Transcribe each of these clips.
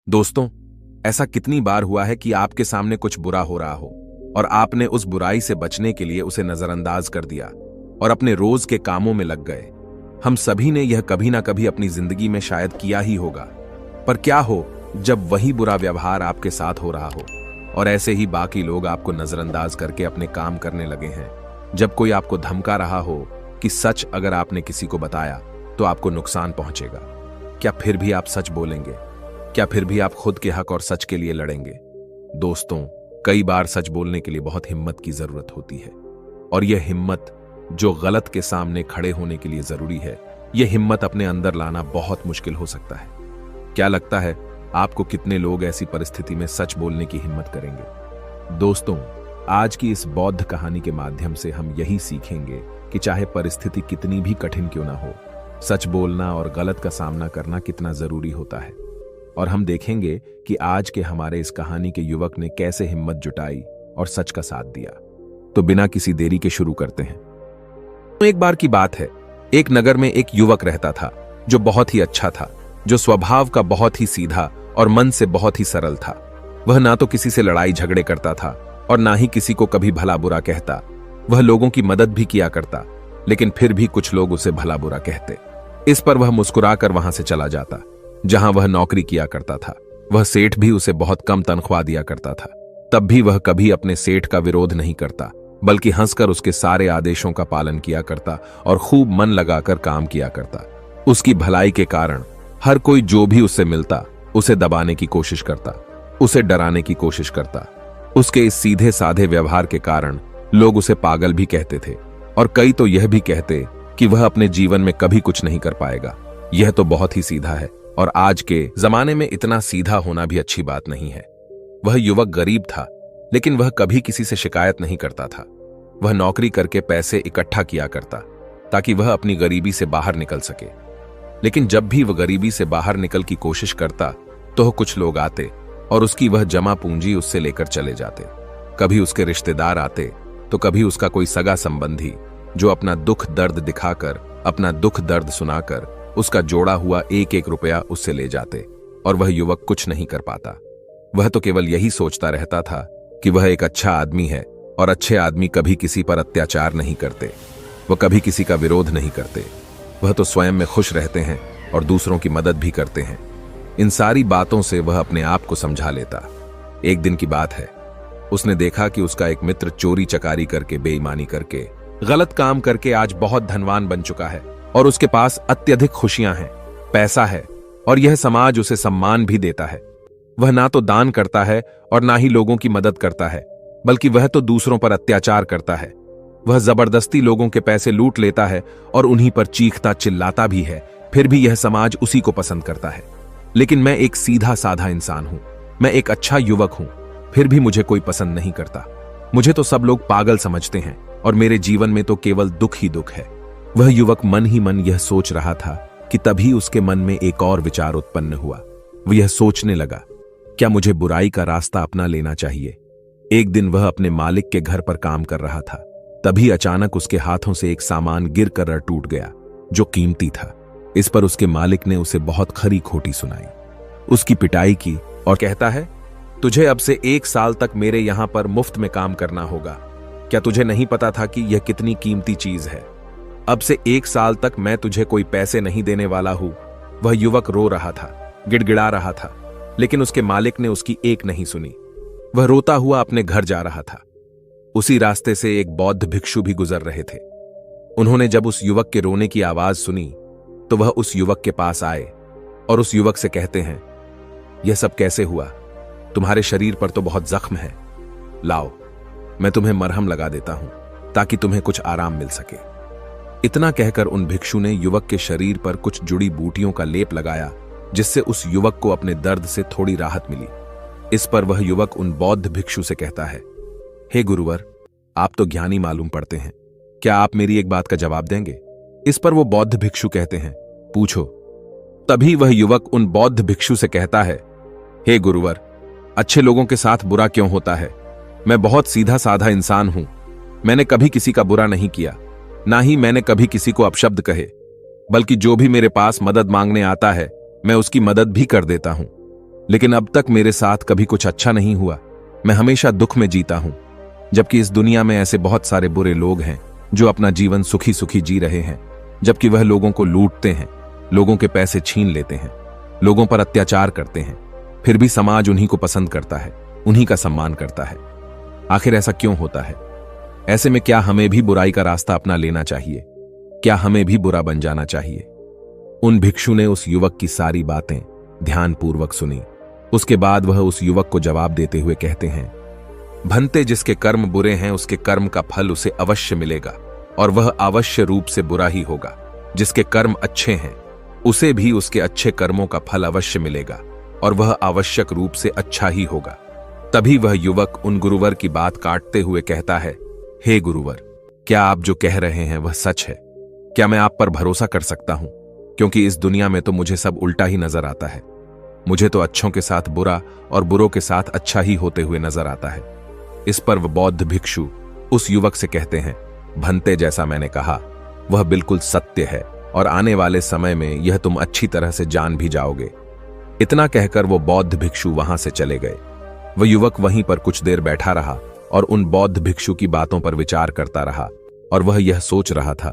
दोस्तों, ऐसा कितनी बार हुआ है कि आपके सामने कुछ बुरा हो रहा हो और आपने उस बुराई से बचने के लिए उसे नजरअंदाज कर दिया और अपने रोज के कामों में लग गए। हम सभी ने यह कभी ना कभी अपनी जिंदगी में शायद किया ही होगा। पर क्या हो जब वही बुरा व्यवहार आपके साथ हो रहा हो और ऐसे ही बाकी लोग आपको नजरअंदाज करके अपने काम करने लगे हैं। जब कोई आपको धमका रहा हो कि सच अगर आपने किसी को बताया तो आपको नुकसान पहुंचेगा, क्या फिर भी आप सच बोलेंगे? क्या फिर भी आप खुद के हक और सच के लिए लड़ेंगे? दोस्तों, कई बार सच बोलने के लिए बहुत हिम्मत की जरूरत होती है और यह हिम्मत जो गलत के सामने खड़े होने के लिए जरूरी है, यह हिम्मत अपने अंदर लाना बहुत मुश्किल हो सकता है। क्या लगता है आपको कितने लोग ऐसी परिस्थिति में सच बोलने की हिम्मत करेंगे? दोस्तों, आज की इस बौद्ध कहानी के माध्यम से हम यही सीखेंगे कि चाहे परिस्थिति कितनी भी कठिन क्यों ना हो, सच बोलना और गलत का सामना करना कितना जरूरी होता है। और हम देखेंगे कि आज के हमारे इस कहानी के युवक ने कैसे हिम्मत जुटाई और सच का साथ दिया। तो बिना किसी देरी के शुरू करते हैं। एक बार की बात है, एक नगर में एक युवक रहता था जो बहुत ही अच्छा था, जो स्वभाव का बहुत ही सीधा और मन से बहुत ही सरल था। वह ना तो किसी से लड़ाई झगड़े करता था और ना ही किसी को कभी भला बुरा कहता। वह लोगों की मदद भी किया करता, लेकिन फिर भी कुछ लोग उसे भला बुरा कहते। इस पर वह मुस्कुराकर वहां से चला जाता। जहां वह नौकरी किया करता था, वह सेठ भी उसे बहुत कम तनख्वाह दिया करता था। तब भी वह कभी अपने सेठ का विरोध नहीं करता, बल्कि हंसकर उसके सारे आदेशों का पालन किया करता और खूब मन लगाकर काम किया करता। उसकी भलाई के कारण हर कोई जो भी उससे मिलता उसे दबाने की कोशिश करता, उसे डराने की कोशिश करता। उसके इस सीधे साधे व्यवहार के कारण लोग उसे पागल भी कहते थे और कई तो यह भी कहते कि वह अपने जीवन में कभी कुछ नहीं कर पाएगा। यह तो बहुत ही सीधा है और आज के जमाने में इतना सीधा होना भी अच्छी बात नहीं है। वह युवक गरीब था, लेकिन वह कभी किसी से शिकायत नहीं करता था। वह नौकरी करके पैसे इकट्ठा किया करता ताकि वह अपनी गरीबी से बाहर निकल सके। लेकिन जब भी वह गरीबी से बाहर निकल की कोशिश करता तो कुछ लोग आते और उसकी वह जमा पूंजी उससे लेकर चले जाते। कभी उसके रिश्तेदार आते तो कभी उसका कोई सगा संबंधी, जो अपना दुख दर्द दिखाकर, अपना दुख दर्द सुनाकर उसका जोड़ा हुआ एक एक रुपया उससे ले जाते और वह युवक कुछ नहीं कर पाता। वह तो केवल यही सोचता रहता था कि वह एक अच्छा आदमी है और अच्छे आदमी कभी किसी पर अत्याचार नहीं करते, वह कभी किसी का विरोध नहीं करते। वह तो स्वयं में खुश रहते हैं और दूसरों की मदद भी करते हैं। इन सारी बातों से वह अपने आप को समझा लेता। एक दिन की बात है, उसने देखा कि उसका एक मित्र चोरी चकारी करके, बेईमानी करके, गलत काम करके आज बहुत धनवान बन चुका है और उसके पास अत्यधिक खुशियां हैं, पैसा है और यह समाज उसे सम्मान भी देता है। वह ना तो दान करता है और ना ही लोगों की मदद करता है, बल्कि वह तो दूसरों पर अत्याचार करता है। वह जबरदस्ती लोगों के पैसे लूट लेता है और उन्हीं पर चीखता चिल्लाता भी है। फिर भी यह समाज उसी को पसंद करता है। लेकिन मैं एक सीधा साधा इंसान हूं, मैं एक अच्छा युवक हूं, फिर भी मुझे कोई पसंद नहीं करता। मुझे तो सब लोग पागल समझते हैं और मेरे जीवन में तो केवल दुख ही दुख है। वह युवक मन ही मन यह सोच रहा था कि तभी उसके मन में एक और विचार उत्पन्न हुआ। वह यह सोचने लगा, क्या मुझे बुराई का रास्ता अपना लेना चाहिए? एक दिन वह अपने मालिक के घर पर काम कर रहा था। तभी अचानक उसके हाथों से एक सामान गिर कर टूट गया जो कीमती था। इस पर उसके मालिक ने उसे बहुत खरी खोटी सुनाई, उसकी पिटाई की और कहता है, तुझे अब से 1 साल तक मेरे यहां पर मुफ्त में काम करना होगा। क्या तुझे नहीं पता था कि यह कितनी कीमती चीज है? अब से 1 साल तक मैं तुझे कोई पैसे नहीं देने वाला हूं। वह युवक रो रहा था, गिड़गिड़ा रहा था, लेकिन उसके मालिक ने उसकी एक नहीं सुनी। वह रोता हुआ अपने घर जा रहा था। उसी रास्ते से एक बौद्ध भिक्षु भी गुजर रहे थे। उन्होंने जब उस युवक के रोने की आवाज सुनी तो वह उस युवक के पास आए और उस युवक से कहते हैं, यह सब कैसे हुआ? तुम्हारे शरीर पर तो बहुत जख्म है, लाओ मैं तुम्हें मरहम लगा देता हूं ताकि तुम्हें कुछ आराम मिल सके। इतना कहकर उन भिक्षु ने युवक के शरीर पर कुछ जुड़ी बूटियों का लेप लगाया, जिससे उस युवक को अपने दर्द से थोड़ी राहत मिली। इस पर वह युवक उन बौद्ध भिक्षु से कहता है, हे गुरुवर, आप तो ज्ञानी मालूम पड़ते हैं, क्या आप मेरी एक बात का जवाब देंगे? इस पर वो बौद्ध भिक्षु कहते हैं, पूछो। तभी वह युवक उन बौद्ध भिक्षु से कहता है, हे गुरुवर, अच्छे लोगों के साथ बुरा क्यों होता है? मैं बहुत सीधा साधा इंसान हूं, मैंने कभी किसी का बुरा नहीं किया, ना ही मैंने कभी किसी को अपशब्द कहे, बल्कि जो भी मेरे पास मदद मांगने आता है मैं उसकी मदद भी कर देता हूं। लेकिन अब तक मेरे साथ कभी कुछ अच्छा नहीं हुआ। मैं हमेशा दुख में जीता हूं, जबकि इस दुनिया में ऐसे बहुत सारे बुरे लोग हैं जो अपना जीवन सुखी सुखी जी रहे हैं, जबकि वह लोगों को लूटते हैं, लोगों के पैसे छीन लेते हैं, लोगों पर अत्याचार करते हैं। फिर भी समाज उन्हीं को पसंद करता है, उन्हीं का सम्मान करता है। आखिर ऐसा क्यों होता है? ऐसे में क्या हमें भी बुराई का रास्ता अपना लेना चाहिए? क्या हमें भी बुरा बन जाना चाहिए? उन भिक्षु ने उस युवक की सारी बातें ध्यानपूर्वक सुनी। उसके बाद वह उस युवक को जवाब देते हुए कहते हैं, भंते, जिसके कर्म बुरे हैं उसके कर्म का फल उसे अवश्य मिलेगा, और वह अवश्य रूप से बुरा ही होगा। जिसके कर्म अच्छे हैं उसे भी उसके अच्छे कर्मों का फल अवश्य मिलेगा, और वह आवश्यक रूप से अच्छा ही होगा। तभी वह युवक उन गुरुवर की बात काटते हुए कहता है, हे गुरुवर, क्या आप जो कह रहे हैं वह सच है? क्या मैं आप पर भरोसा कर सकता हूं? क्योंकि इस दुनिया में तो मुझे सब उल्टा ही नजर आता है। मुझे तो अच्छों के साथ बुरा और बुरों के साथ अच्छा ही होते हुए नजर आता है। इस पर वह बौद्ध भिक्षु उस युवक से कहते हैं, भंते, जैसा मैंने कहा वह बिल्कुल सत्य है, और आने वाले समय में यह तुम अच्छी तरह से जान भी जाओगे। इतना कहकर वो बौद्ध भिक्षु वहां से चले गए। वह युवक वहीं पर कुछ देर बैठा रहा और उन बौद्ध भिक्षु की बातों पर विचार करता रहा, और वह यह सोच रहा था,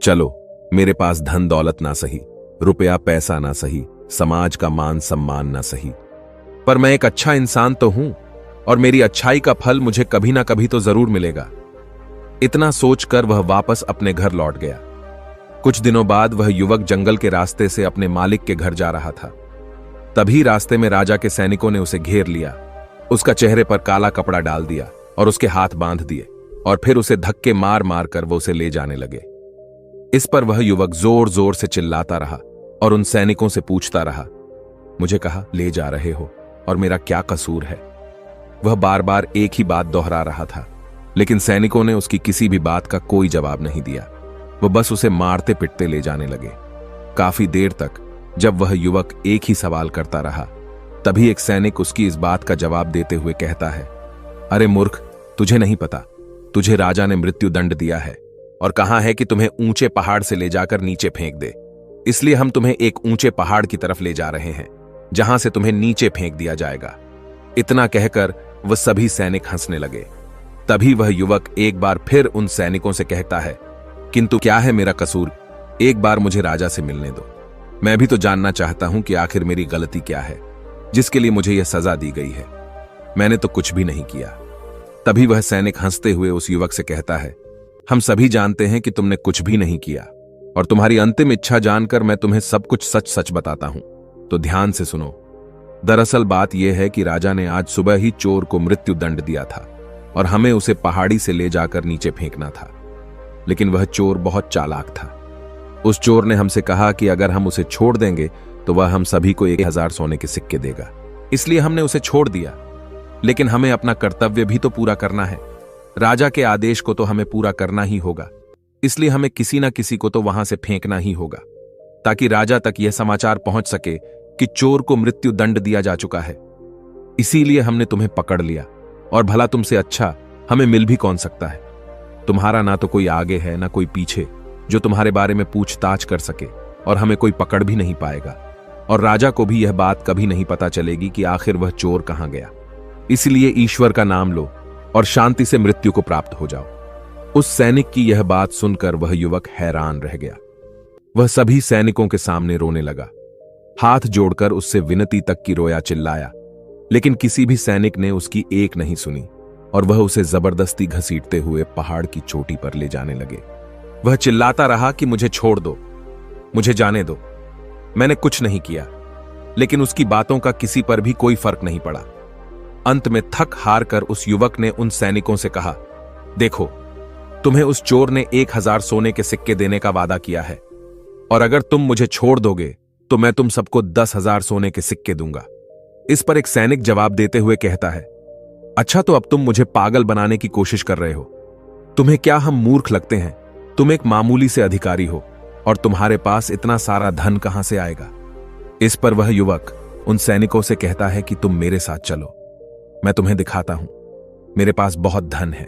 चलो, मेरे पास धन दौलत ना सही, रुपया पैसा ना सही, समाज का मान सम्मान ना सही, पर मैं एक अच्छा इंसान तो हूं, और मेरी अच्छाई का फल मुझे कभी ना कभी तो जरूर मिलेगा। इतना सोचकर वह वापस अपने घर लौट गया। कुछ दिनों बाद वह युवक जंगल के रास्ते से अपने मालिक के घर जा रहा था। तभी रास्ते में राजा के सैनिकों ने उसे घेर लिया, उसका चेहरे पर काला कपड़ा डाल दिया और उसके हाथ बांध दिए, और फिर उसे धक्के मार मार कर वो उसे ले जाने लगे। इस पर वह युवक जोर जोर से चिल्लाता रहा और उन सैनिकों से पूछता रहा, मुझे कहा ले जा रहे हो, और मेरा क्या कसूर है? वह बार बार एक ही बात दोहरा रहा था, लेकिन सैनिकों ने उसकी किसी भी बात का कोई जवाब नहीं दिया। वह बस उसे मारते पिटते ले जाने लगे। काफी देर तक जब वह युवक एक ही सवाल करता रहा, तभी एक सैनिक उसकी इस बात का जवाब देते हुए कहता है, अरे मूर्ख, तुझे नहीं पता, तुझे राजा ने मृत्यु दंड दिया है और कहा है कि तुम्हें ऊंचे पहाड़ से ले जाकर नीचे फेंक दे। इसलिए हम तुम्हें एक ऊंचे पहाड़ की तरफ ले जा रहे हैं, जहां से तुम्हें नीचे फेंक दिया जाएगा। इतना कहकर वह सभी सैनिक हंसने लगे। तभी वह युवक एक बार फिर उन सैनिकों से कहता है, किंतु क्या है मेरा कसूर? एक बार मुझे राजा से मिलने दो। मैं भी तो जानना चाहता हूं कि आखिर मेरी गलती क्या है, जिसके लिए मुझे यह सजा दी गई है। मैंने तो कुछ भी नहीं किया। तभी वह सैनिक हंसते हुए उस युवक से कहता है, हम सभी जानते हैं कि तुमने कुछ भी नहीं किया, और तुम्हारी अंतिम इच्छा जानकर मैं तुम्हें सब कुछ सच सच बताता हूं, तो ध्यान से सुनो। दरअसल बात यह है कि राजा ने आज सुबह ही चोर को मृत्यु दंड दिया था, और हमें उसे पहाड़ी से ले जाकर नीचे फेंकना था। लेकिन वह चोर बहुत चालाक था। उस चोर ने हमसे कहा कि अगर हम उसे छोड़ देंगे तो वह हम सभी को 1000 सोने के सिक्के देगा। इसलिए हमने उसे छोड़ दिया। लेकिन हमें अपना कर्तव्य भी तो पूरा करना है। राजा के आदेश को तो हमें पूरा करना ही होगा। इसलिए हमें किसी ना किसी को तो वहां से फेंकना ही होगा, ताकि राजा तक यह समाचार पहुंच सके कि चोर को मृत्यु दंड दिया जा चुका है। इसीलिए हमने तुम्हें पकड़ लिया, और भला तुमसे अच्छा हमें मिल भी कौन सकता है? तुम्हारा ना तो कोई आगे है ना कोई पीछे जो तुम्हारे बारे में पूछताछ कर सके, और हमें कोई पकड़ भी नहीं पाएगा, और राजा को भी यह बात कभी नहीं पता चलेगी कि आखिर वह चोर कहां गया। इसलिए ईश्वर का नाम लो और शांति से मृत्यु को प्राप्त हो जाओ। उस सैनिक की यह बात सुनकर वह युवक हैरान रह गया। वह सभी सैनिकों के सामने रोने लगा, हाथ जोड़कर उससे विनती तक की रोया, चिल्लाया, लेकिन किसी भी सैनिक ने उसकी एक नहीं सुनी, और वह उसे जबरदस्ती घसीटते हुए पहाड़ की चोटी पर ले जाने लगे। वह चिल्लाता रहा कि मुझे छोड़ दो, मुझे जाने दो, मैंने कुछ नहीं किया। लेकिन उसकी बातों का किसी पर भी कोई फर्क नहीं पड़ा। अंत में थक हार कर उस युवक ने उन सैनिकों से कहा, देखो, तुम्हें उस चोर ने 1000 सोने के सिक्के देने का वादा किया है, और अगर तुम मुझे छोड़ दोगे तो मैं तुम सबको 10,000 सोने के सिक्के दूंगा। इस पर एक सैनिक जवाब देते हुए कहता है, अच्छा, तो अब तुम मुझे पागल बनाने की कोशिश कर रहे हो। तुम्हें क्या हम मूर्ख लगते हैं? तुम एक मामूली से अधिकारी हो, और तुम्हारे पास इतना सारा धन कहां से आएगा? इस पर वह युवक उन सैनिकों से कहता है कि तुम मेरे साथ चलो, मैं तुम्हें दिखाता हूं। मेरे पास बहुत धन है,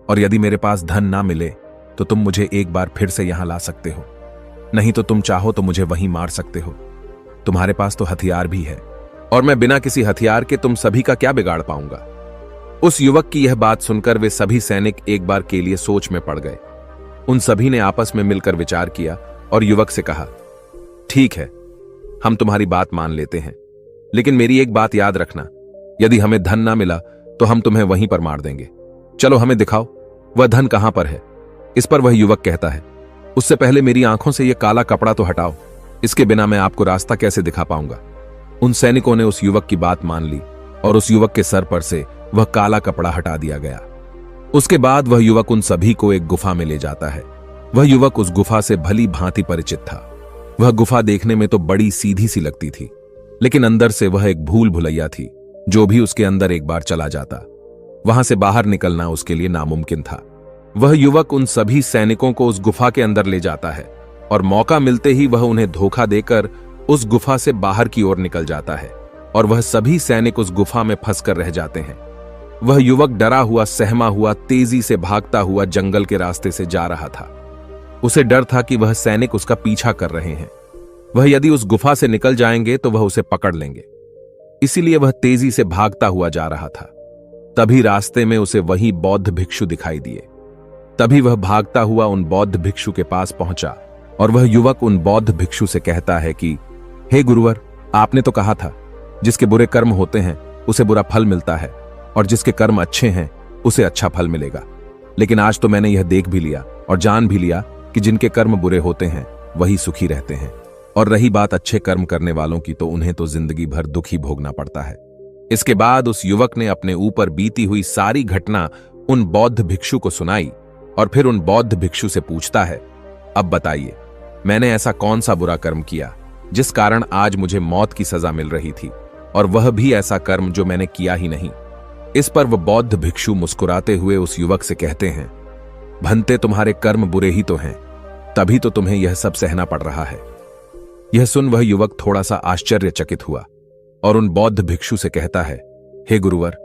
और यदि मेरे पास धन ना मिले तो तुम मुझे एक बार फिर से यहां ला सकते हो, नहीं तो तुम चाहो तो मुझे वहीं मार सकते हो। तुम्हारे पास तो हथियार भी है, और मैं बिना किसी हथियार के तुम सभी का क्या बिगाड़ पाऊंगा। उस युवक की यह बात सुनकर वे सभी सैनिक एक बार के लिए सोच में पड़ गए। उन सभी ने आपस में मिलकर विचार किया और युवक से कहा, ठीक है, हम तुम्हारी बात मान लेते हैं, लेकिन मेरी एक बात याद रखना, यदि हमें धन ना मिला तो हम तुम्हें वहीं पर मार देंगे। चलो हमें दिखाओ वह धन कहां पर है। इस पर वह युवक कहता है, उससे पहले मेरी आंखों से यह काला कपड़ा तो हटाओ, इसके बिना मैं आपको रास्ता कैसे दिखा पाऊंगा। उन सैनिकों ने उस युवक की बात मान ली और उस युवक के सर पर से वह काला कपड़ा हटा दिया गया। उसके बाद वह युवक उन सभी को एक गुफा में ले जाता है। वह युवक उस गुफा से भली भांति परिचित था। वह गुफा देखने में तो बड़ी सीधी सी लगती थी, लेकिन अंदर से वह एक भूल भुलैया थी। जो भी उसके अंदर एक बार चला जाता, वहां से बाहर निकलना उसके लिए नामुमकिन था। वह युवक उन सभी सैनिकों को उस गुफा के अंदर ले जाता है और मौका मिलते ही वह उन्हें धोखा देकर उस गुफा से बाहर की ओर निकल जाता है और वह सभी सैनिक उस गुफा में फंसकर रह जाते हैं। वह युवक डरा हुआ, सहमा हुआ, तेजी से भागता हुआ जंगल के रास्ते से जा रहा था। उसे डर था कि वह सैनिक उसका पीछा कर रहे हैं। वह यदि उस गुफा से निकल जाएंगे तो वह उसे पकड़ लेंगे, इसीलिए वह तेजी से भागता हुआ जा रहा था। तभी रास्ते में उसे वही बौद्ध भिक्षु दिखाई दिए। तभी वह भागता हुआ उन बौद्ध भिक्षु के पास पहुंचा और वह युवक उन बौद्ध भिक्षु से कहता है कि हे गुरुवर, आपने तो कहा था जिसके बुरे कर्म होते हैं उसे बुरा फल मिलता है और जिसके कर्म अच्छे हैं उसे अच्छा फल मिलेगा। लेकिन आज तो मैंने यह देख भी लिया और जान भी लिया कि जिनके कर्म बुरे होते हैं वही सुखी रहते हैं, और रही बात अच्छे कर्म करने वालों की तो उन्हें तो जिंदगी भर दुख ही भोगना पड़ता है। इसके बाद उस युवक ने अपने ऊपर बीती हुई सारी घटना उन बौद्ध भिक्षु को सुनाई और फिर उन बौद्ध भिक्षु से पूछता है, अब बताइए, मैंने ऐसा कौन सा बुरा कर्म किया जिस कारण आज मुझे मौत की सजा मिल रही थी, और वह भी ऐसा कर्म जो मैंने किया ही नहीं। इस पर वह बौद्ध भिक्षु मुस्कुराते हुए उस युवक से कहते हैं, भंते, तुम्हारे कर्म बुरे ही तो हैं, तभी तो तुम्हें यह सब सहना पड़ रहा है। यह सुन वह युवक थोड़ा सा आश्चर्यचकित हुआ और उन बौद्ध भिक्षु से कहता है, हे गुरुवर,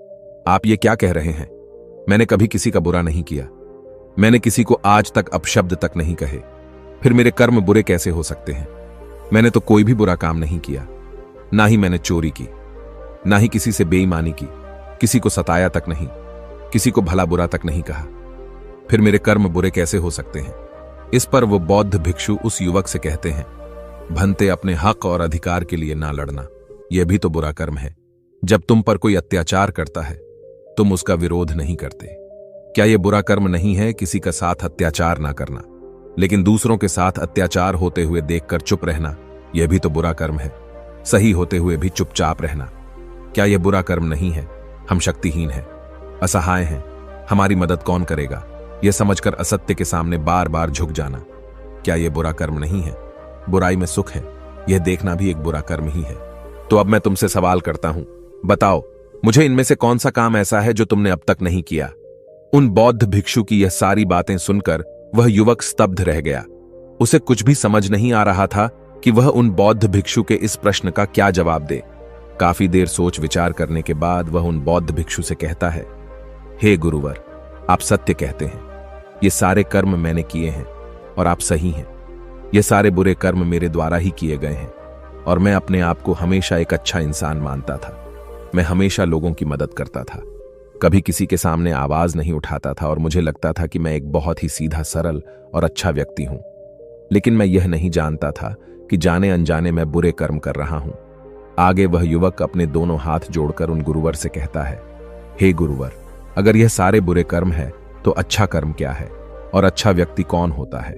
आप ये क्या कह रहे हैं? मैंने कभी किसी का बुरा नहीं किया, मैंने किसी को आज तक अपशब्द तक नहीं कहे, फिर मेरे कर्म बुरे कैसे हो सकते हैं? मैंने तो कोई भी बुरा काम नहीं किया, ना ही मैंने चोरी की, ना ही किसी से बेईमानी की, किसी को सताया तक नहीं, किसी को भला बुरा तक नहीं कहा, फिर मेरे कर्म बुरे कैसे हो सकते हैं? इस पर वो बौद्ध भिक्षु उस युवक से कहते हैं, भंते, अपने हक और अधिकार के लिए ना लड़ना, यह भी तो बुरा कर्म है। जब तुम पर कोई अत्याचार करता है तुम उसका विरोध नहीं करते। क्या यह बुरा कर्म नहीं है किसी का साथ अत्याचार ना करना? लेकिन दूसरों के साथ अत्याचार होते हुए देखकर चुप रहना, यह भी तो बुरा कर्म है। सही होते हुए भी चुपचाप रहना, क्या यह बुरा कर्म नहीं है? हम शक्तिहीन हैं, असहाय हैं, हमारी मदद कौन करेगा, यह समझकर असत्य के सामने बार बार झुक जाना, क्या यह बुरा कर्म नहीं है? बुराई में सुख है, यह देखना भी एक बुरा कर्म ही है। तो अब मैं तुमसे सवाल करता हूं, बताओ मुझे इनमें से कौन सा काम ऐसा है जो तुमने अब तक नहीं किया? उन बौद्ध भिक्षु की यह सारी बातें सुनकर वह युवक स्तब्ध रह गया। उसे कुछ भी समझ नहीं आ रहा था कि वह उन बौद्ध भिक्षु के इस प्रश्न का क्या जवाब दे। काफी देर सोच विचार करने के बाद वह उन बौद्ध भिक्षु से कहता है, हे गुरुवर, आप सत्य कहते हैं, ये सारे कर्म मैंने किए हैं और आप सही हैं। ये सारे बुरे कर्म मेरे द्वारा ही किए गए हैं और मैं अपने आप को हमेशा एक अच्छा इंसान मानता था। मैं हमेशा लोगों की मदद करता था, कभी किसी के सामने आवाज नहीं उठाता था और मुझे लगता था कि मैं एक बहुत ही सीधा, सरल और अच्छा व्यक्ति हूं। लेकिन मैं यह नहीं जानता था कि जाने अनजाने मैं बुरे कर्म कर रहा हूं। आगे वह युवक अपने दोनों हाथ जोड़कर उन गुरुवर से कहता है, हे गुरुवर, अगर यह सारे बुरे कर्म है तो अच्छा कर्म क्या है और अच्छा व्यक्ति कौन होता है?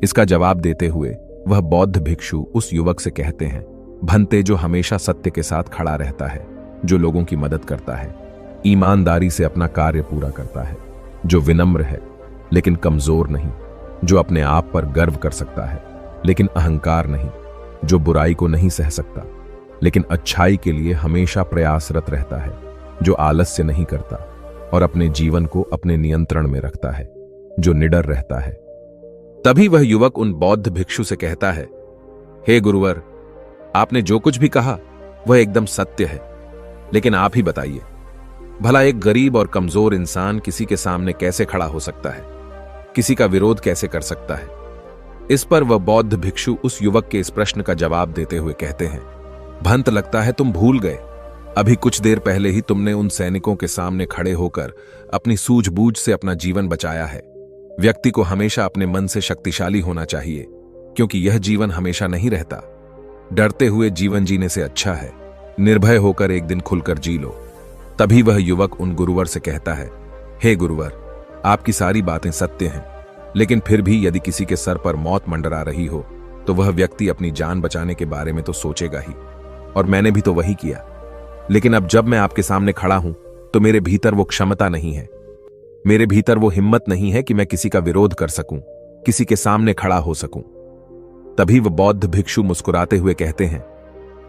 इसका जवाब देते हुए वह बौद्ध भिक्षु उस युवक से कहते हैं, भंते, जो हमेशा सत्य के साथ खड़ा रहता है, जो लोगों की मदद करता है, ईमानदारी से अपना कार्य पूरा करता है, जो विनम्र है लेकिन कमजोर नहीं, जो अपने आप पर गर्व कर सकता है लेकिन अहंकार नहीं, जो बुराई को नहीं सह सकता लेकिन अच्छाई के लिए हमेशा प्रयासरत रहता है, जो आलस्य नहीं करता और अपने जीवन को अपने नियंत्रण में रखता है, जो निडर रहता है। तभी वह युवक उन बौद्ध भिक्षु से कहता है, हे गुरुवर, आपने जो कुछ भी कहा वह एकदम सत्य है, लेकिन आप ही बताइए, भला एक गरीब और कमजोर इंसान किसी के सामने कैसे खड़ा हो सकता है, किसी का विरोध कैसे कर सकता है? इस पर वह बौद्ध भिक्षु उस युवक के इस प्रश्न का जवाब देते हुए कहते हैं, भंत, लगता है तुम भूल गए अभी कुछ देर पहले ही तुमने उन सैनिकों के सामने खड़े होकर अपनी सूझबूझ से अपना जीवन बचाया है। व्यक्ति को हमेशा अपने मन से शक्तिशाली होना चाहिए, क्योंकि यह जीवन हमेशा नहीं रहता। डरते हुए जीवन जीने से अच्छा है निर्भय होकर एक दिन खुलकर जी लो। तभी वह युवक उन गुरुवर से कहता है, हे गुरुवर, आपकी सारी बातें सत्य हैं, लेकिन फिर भी यदि किसी के सर पर मौत मंडरा रही हो तो वह व्यक्ति अपनी जान बचाने के बारे में तो सोचेगा ही, और मैंने भी तो वही किया। लेकिन अब जब मैं आपके सामने खड़ा हूं तो मेरे भीतर वो क्षमता नहीं है, मेरे भीतर वो हिम्मत नहीं है कि मैं किसी का विरोध कर सकूं, किसी के सामने खड़ा हो सकूं। तभी वह बौद्ध भिक्षु मुस्कुराते हुए कहते हैं,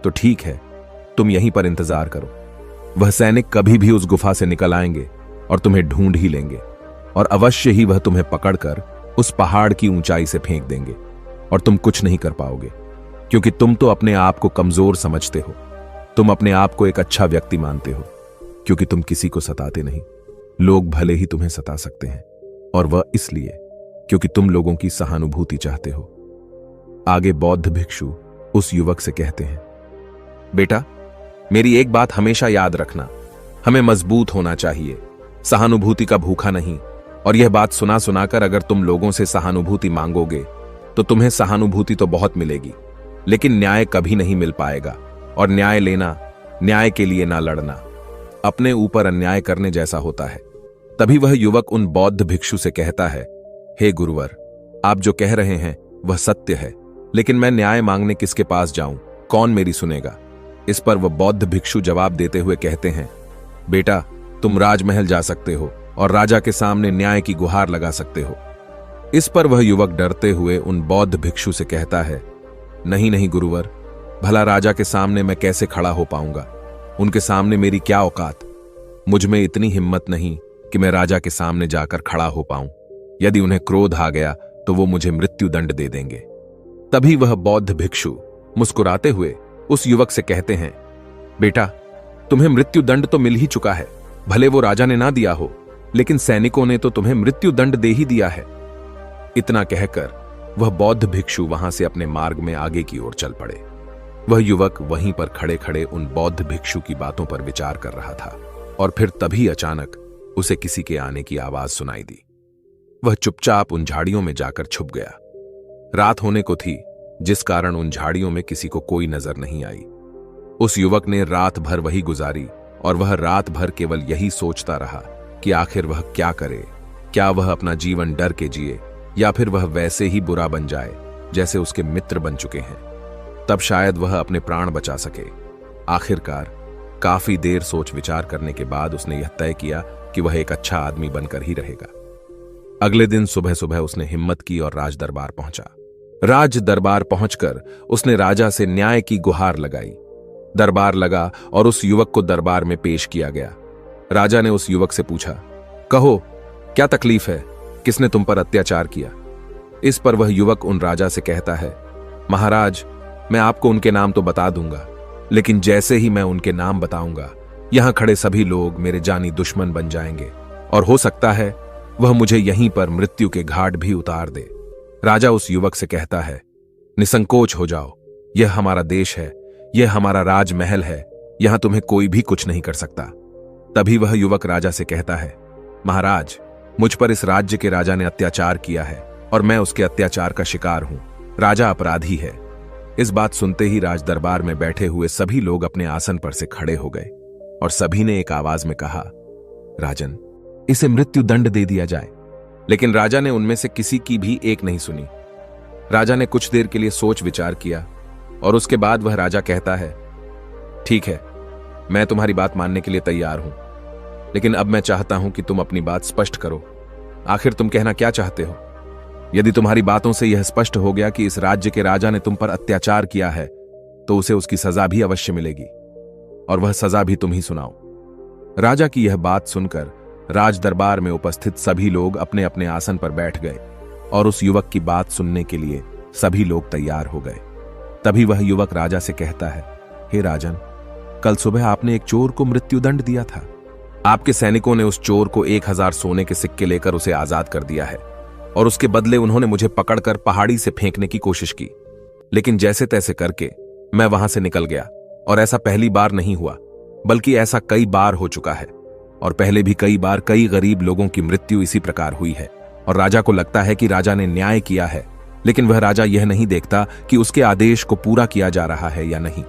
तो ठीक है, तुम यहीं पर इंतजार करो। वह सैनिक कभी भी उस गुफा से निकल आएंगे और तुम्हें ढूंढ ही लेंगे, और अवश्य ही वह तुम्हें पकड़कर उस पहाड़ की ऊंचाई से फेंक देंगे, और तुम कुछ नहीं कर पाओगे, क्योंकि तुम तो अपने आप को कमजोर समझते हो। तुम अपने आप को एक अच्छा व्यक्ति मानते हो, क्योंकि तुम किसी को सताते नहीं। लोग भले ही तुम्हें सता सकते हैं, और वह इसलिए क्योंकि तुम लोगों की सहानुभूति चाहते हो। आगे बौद्ध भिक्षु उस युवक से कहते हैं, बेटा, मेरी एक बात हमेशा याद रखना, हमें मजबूत होना चाहिए, सहानुभूति का भूखा नहीं। और यह बात सुना सुनाकर अगर तुम लोगों से सहानुभूति मांगोगे तो तुम्हें सहानुभूति तो बहुत मिलेगी, लेकिन न्याय कभी नहीं मिल पाएगा। और न्याय लेना, न्याय के लिए ना लड़ना, अपने ऊपर अन्याय करने जैसा होता है। तभी वह युवक उन बौद्ध भिक्षु से कहता है, हे गुरुवर, आप जो कह रहे हैं वह सत्य है, लेकिन मैं न्याय मांगने किसके पास जाऊं, कौन मेरी सुनेगा। इस पर वह बौद्ध भिक्षु जवाब देते हुए कहते हैं, बेटा, तुम राजमहल जा सकते हो और राजा के सामने न्याय की गुहार लगा सकते हो। इस पर वह युवक डरते हुए उन बौद्ध भिक्षु से कहता है, नहीं नहीं गुरुवर, भला राजा के सामने मैं कैसे खड़ा हो पाऊंगा, उनके सामने मेरी क्या औकात। मुझ में इतनी हिम्मत नहीं कि मैं राजा के सामने जाकर खड़ा हो पाऊं। यदि उन्हें क्रोध आ गया तो वो मुझे मृत्यु दंड दे देंगे। तभी वह बौद्ध भिक्षु मुस्कुराते हुए उस युवक से कहते हैं, बेटा, तुम्हें मृत्यु दंड तो मिल ही चुका है, भले वो राजा ने ना दिया हो, लेकिन सैनिकों ने तो तुम्हें मृत्यु दंड दे ही दिया है। इतना कहकर वह बौद्ध भिक्षु वहां से अपने मार्ग में आगे की ओर चल पड़े। वह युवक वहीं पर खड़े खड़े उन बौद्ध भिक्षु की बातों पर विचार कर रहा था, और फिर तभी अचानक उसे किसी के आने की आवाज सुनाई दी। वह चुपचाप उन झाड़ियों में जाकर छुप गया। रात होने को थी, जिस कारण उन झाड़ियों में किसी को कोई नजर नहीं आई। उस युवक ने रात भर वही गुजारी, और वह रात भर केवल यही सोचता रहा कि आखिर वह क्या करे। क्या वह अपना जीवन डर के जिए, या फिर वह वैसे ही बुरा बन जाए जैसे उसके मित्र बन चुके हैं, तब शायद वह अपने प्राण बचा सके। आखिरकार काफी देर सोच विचार करने के बाद उसने यह तय किया कि वह एक अच्छा आदमी बनकर ही रहेगा। अगले दिन सुबह सुबह उसने हिम्मत की और राज दरबार पहुंचा। राज दरबार पहुंचकर उसने राजा से न्याय की गुहार लगाई। दरबार लगा और उस युवक को दरबार में पेश किया गया। राजा ने उस युवक से पूछा, कहो, क्या तकलीफ है, किसने तुम पर अत्याचार किया। इस पर वह युवक उन राजा से कहता है, महाराज, मैं आपको उनके नाम तो बता दूंगा, लेकिन जैसे ही मैं उनके नाम बताऊंगा, यहां खड़े सभी लोग मेरे जानी दुश्मन बन जाएंगे, और हो सकता है वह मुझे यहीं पर मृत्यु के घाट भी उतार दे। राजा उस युवक से कहता है, निसंकोच हो जाओ, यह हमारा देश है, यह हमारा राजमहल है, यहां तुम्हें कोई भी कुछ नहीं कर सकता। तभी वह युवक राजा से कहता है, महाराज, मुझ पर इस राज्य के राजा ने अत्याचार किया है, और मैं उसके अत्याचार का शिकार हूं। राजा अपराधी है। इस बात सुनते ही राज दरबार में बैठे हुए सभी लोग अपने आसन पर से खड़े हो गए, और सभी ने एक आवाज में कहा, राजन, इसे मृत्यु दंड दे दिया जाए। लेकिन राजा ने उनमें से किसी की भी एक नहीं सुनी। राजा ने कुछ देर के लिए सोच विचार किया, और उसके बाद वह राजा कहता है, ठीक है, मैं तुम्हारी बात मानने के लिए तैयार हूं, लेकिन अब मैं चाहता हूं कि तुम अपनी बात स्पष्ट करो। आखिर तुम कहना क्या चाहते हो? यदि तुम्हारी बातों से यह स्पष्ट हो गया कि इस राज्य के राजा ने तुम पर अत्याचार किया है, तो उसे उसकी सजा भी अवश्य मिलेगी, और वह सजा भी तुम ही सुनाओ। राजा की यह बात सुनकर राज दरबार में उपस्थित सभी लोग अपने अपने आसन पर बैठ गए, और उस युवक की बात सुनने के लिए सभी लोग तैयार हो गए। तभी वह युवक राजा से कहता है, हे राजन, कल सुबह आपने एक चोर को मृत्युदंड दिया था। आपके सैनिकों ने उस चोर को 1000 सोने के सिक्के लेकर उसे आजाद कर दिया है, और उसके बदले उन्होंने मुझे पकड़कर पहाड़ी से फेंकने की कोशिश की, लेकिन जैसे तैसे करके मैं वहां से निकल गया, और ऐसा पहली बार नहीं हुआ। बल्कि ऐसा कई बार हो चुका है और पहले भी कई बार कई गरीब लोगों की मृत्यु इसी प्रकार हुई है। और राजा को लगता है कि राजा ने न्याय किया है, लेकिन वह राजा यह नहीं देखता कि उसके आदेश को पूरा किया जा रहा है या नहीं,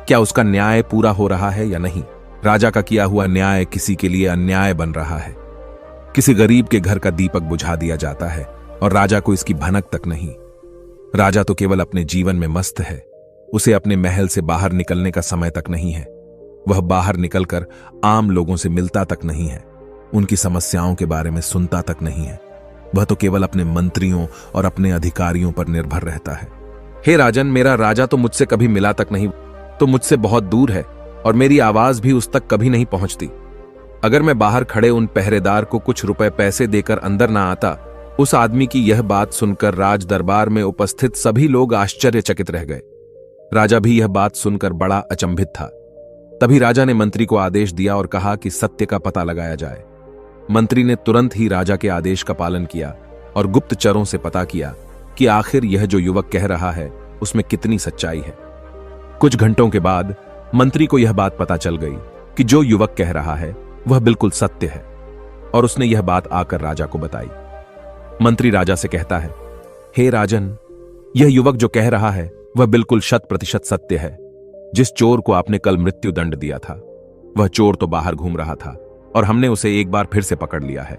क्या उसका न्याय पूरा हो रहा है या नहीं। राजा का किया हुआ न्याय किसी के लिए अन्याय बन रहा है। किसी गरीब के घर का दीपक बुझा दिया जाता है और राजा को इसकी भनक तक नहीं। राजा तो केवल अपने जीवन में मस्त है, उसे अपने महल से बाहर निकलने का समय तक नहीं है। वह बाहर निकलकर आम लोगों से मिलता तक नहीं है, उनकी समस्याओं के बारे में सुनता तक नहीं है। वह तो केवल अपने मंत्रियों और अपने अधिकारियों पर निर्भर रहता है। हे राजन, मेरा राजा तो मुझसे कभी मिला तक नहीं, तो मुझसे बहुत दूर है और मेरी आवाज भी उस तक कभी नहीं पहुंचती। अगर मैं बाहर खड़े उन पहरेदार को कुछ रुपए पैसे देकर अंदर ना आता। उस आदमी की यह बात सुनकर राज दरबार में उपस्थित सभी लोग आश्चर्यचकित रह गए। राजा भी यह बात सुनकर बड़ा अचंभित था। तभी राजा ने मंत्री को आदेश दिया और कहा कि सत्य का पता लगाया जाए। मंत्री ने तुरंत ही राजा के आदेश का पालन किया और गुप्तचरों से पता किया कि आखिर यह जो युवक कह रहा है उसमें कितनी सच्चाई है। कुछ घंटों के बाद मंत्री को यह बात पता चल गई कि जो युवक कह रहा है वह बिल्कुल सत्य है और उसने यह बात आकर राजा को बताई। मंत्री राजा से कहता है, हे राजन, यह युवक जो कह रहा है वह बिल्कुल 100% सत्य है। जिस चोर को आपने कल मृत्यु दंड दिया था, वह चोर तो बाहर घूम रहा था और हमने उसे एक बार फिर से पकड़ लिया है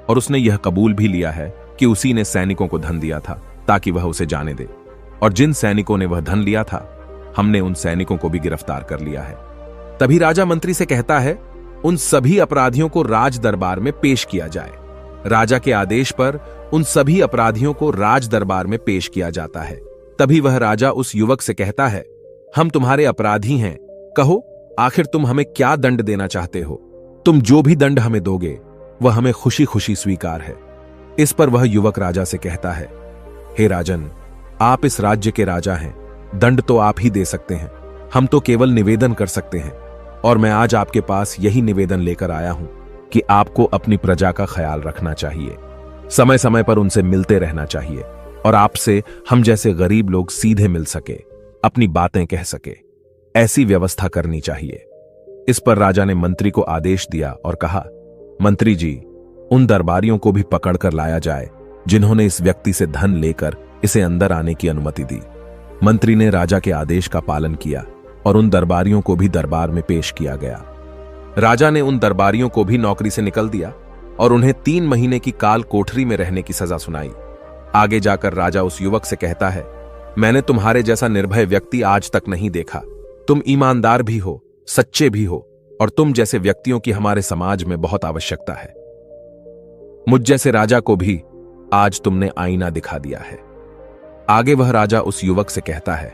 और उसने यह कबूल भी लिया है कि उसी ने सैनिकों को धन दिया था ताकि वह उसे जाने दे। और जिन सैनिकों ने वह धन लिया था, हमने उन सैनिकों को भी गिरफ्तार कर लिया है। तभी राजा मंत्री से कहता है, उन सभी अपराधियों को राज दरबार में पेश किया जाए। राजा के आदेश पर उन सभी अपराधियों को राज दरबार में पेश किया जाता है। तभी वह राजा उस युवक से कहता है, हम तुम्हारे अपराधी हैं, कहो आखिर तुम हमें क्या दंड देना चाहते हो। तुम जो भी दंड हमें दोगे वह हमें खुशी खुशी स्वीकार है। इस पर वह युवक राजा से कहता है, हे राजन, आप इस राज्य के राजा हैं, दंड तो आप ही दे सकते हैं, हम तो केवल निवेदन कर सकते हैं। और मैं आज आपके पास यही निवेदन लेकर आया हूं कि आपको अपनी प्रजा का ख्याल रखना चाहिए, समय समय पर उनसे मिलते रहना चाहिए और आपसे हम जैसे गरीब लोग सीधे मिल सके, अपनी बातें कह सके, ऐसी व्यवस्था करनी चाहिए। इस पर राजा ने मंत्री को आदेश दिया और कहा, मंत्री जी, उन दरबारियों को भी पकड़कर लाया जाए जिन्होंने इस व्यक्ति से धन लेकर इसे अंदर आने की अनुमति दी। मंत्री ने राजा के आदेश का पालन किया और उन दरबारियों को भी दरबार में पेश किया गया। राजा ने उन दरबारियों को भी नौकरी से निकल दिया और उन्हें 3 महीने की काल कोठरी में रहने की सजा सुनाई। आगे जाकर राजा उस युवक से कहता है, मैंने तुम्हारे जैसा निर्भय व्यक्ति आज तक नहीं देखा। तुम ईमानदार भी हो, सच्चे भी हो और तुम जैसे व्यक्तियों की हमारे समाज में बहुत आवश्यकता है। मुझ जैसे राजा को भी आज तुमने आईना दिखा दिया है। आगे वह राजा उस युवक से कहता है,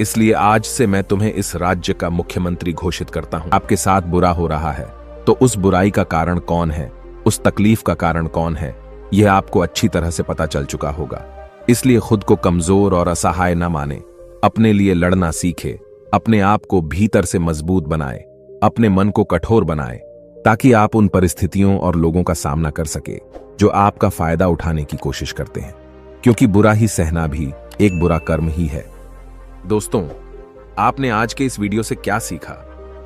इसलिए आज से मैं तुम्हें इस राज्य का मुख्यमंत्री घोषित करता हूं। आपके साथ बुरा हो रहा है तो उस बुराई का कारण कौन है, उस तकलीफ का कारण कौन है, यह आपको अच्छी तरह से पता चल चुका होगा। इसलिए खुद को कमजोर और असहाय न माने, अपने लिए लड़ना सीखे, अपने आप को भीतर से मजबूत बनाए, अपने मन को कठोर बनाए ताकि आप उन परिस्थितियों और लोगों का सामना कर सके जो आपका फायदा उठाने की कोशिश करते हैं, क्योंकि बुरा ही सहना भी एक बुरा कर्म ही है। दोस्तों, आपने आज के इस वीडियो से क्या सीखा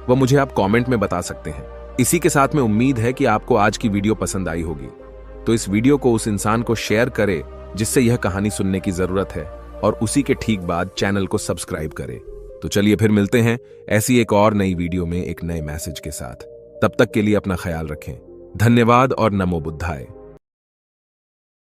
वह मुझे आप कमेंट में बता सकते हैं। इसी के साथ में उम्मीद है कि आपको आज की वीडियो पसंद आई होगी, तो इस वीडियो को उस इंसान को शेयर करें जिससे यह कहानी सुनने की जरूरत है और उसी के ठीक बाद चैनल को सब्सक्राइब करें। तो चलिए फिर मिलते हैं ऐसी एक और नई वीडियो में एक नए मैसेज के साथ। तब तक के लिए अपना ख्याल रखें। धन्यवाद और नमो बुद्धाय।